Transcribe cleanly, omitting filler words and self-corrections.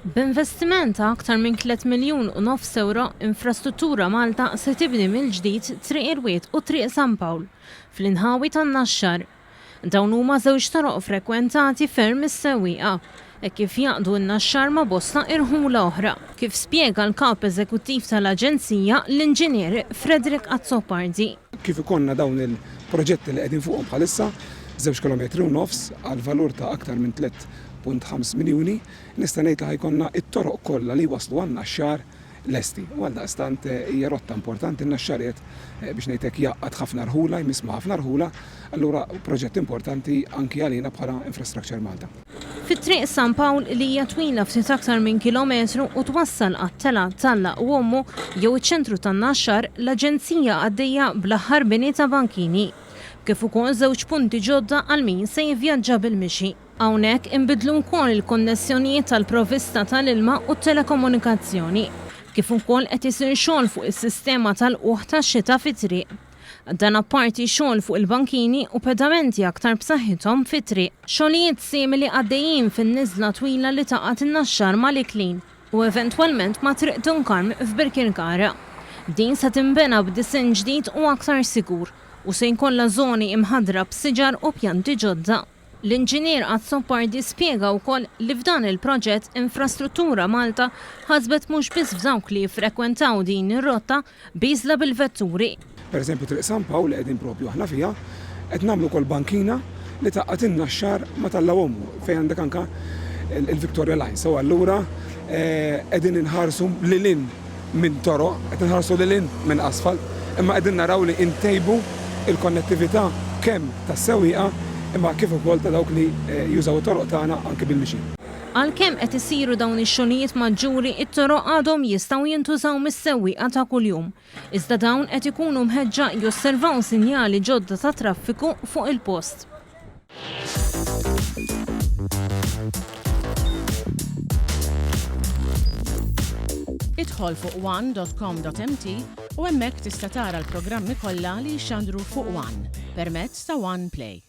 B'investiment ta' aktar minn 3,5 miljun euro, Infrastruttura Malta se tibni mill-ġdid Triq Irwiet u Triq San Pawl fl-inħawi tan-Naxxar. Dawn huma żewġ toroq frekwentati ferm is-sewwieqa kif jaqdu n-Naxxar ma' bosta irħula oħra, kif spjega l-kap eżekuttiv tal-Aġenzija l-Inġinier Frederick Azzopardi. Kif ikonna dawn il-proġetti li qegħdin fuqhom bħalissa, 2,5 kilometri għal valur ta' aktar minn 3.5 miljuni, nista' ngħid li ħajkonna it-toroq kollha li waslu għan-Naxxar lesti. Għaldaqstant hija rotta importanti n-Naxxariet biex ngħidlek jaqgħad ħafna rħula, jmisma' ħafna rħula, allura proġett importanti anki għalina bħala Infrastructure Malta. Fit-Triq San Pawl li hija twila ftit aktar minn kilometru u twassal għat-Tela, Talla u Ommu jew iċ-ċentru tan-Naxxar, l-Aġenzija għaddejja bl-aħħar bini ta' bankini, kif ukoll żewġ punti ġodda għal min se jivvjaġġa bil-mixi. Hawnhekk inbidlu wkoll il-konnessjonijiet tal-provvista tal-ilma u t-telekomunikazzjoni, kif ukoll qed isir xogħol fuq is-sistema tal-qugħ tax-xita fit-triq. Dan apparti xogħol fuq il-bankini u pedamenti aktar b'saħħithom fit-triq. Xogħlijiet simili għaddejjin fin-niżla twila li taqgħet in-Naxxar mal-Iklin u eventwalment ma' Triq Dunkarm f'Birkirkara. Din se tinbena b'disin ġdid u aktar sigur u se jkollha żoni imħaddra b'siġar u pjanti ġodda. L-Inġinier Azzopardi spjega wkoll li f'dan il-proġett Infrastruttura Malta ħasbet mhux biss f'dawk li jiffrekwentaw din ir-rotta biżla bil-vetturi. Pereżempju Triq San Pawl li qegħdin propju aħna fiha, qed nagħmlu wkoll bankina li taqgħet in-Naxxar ma Talla Ommu fejn għandek anke il-Victoria Line. So allura qegħdin inħarsu lilin minn toroq, qed inħarsu lilin minn asfalt, imma qegħdin naraw li ntejbu il-konnettività kemm tas-sewwieqa imma kif ukoll ta' dawk li jużaw it-toroq tagħna anke bil-mixi. Għalkemm qed isiru dawn ix-xogħlijiet maġġuri, it-toroq għadhom jistgħu jintużaw mis-sewwieqa ta' kuljum. Iżda dawn qed ikunu mħeġġa josservaw sinjali ġodda ta' traffiku fuq il-post. Idħol fuq one.com.mt u hemmhekk tista' tara l-programmi kollha li jxandru fuq One permezz ta' One Play.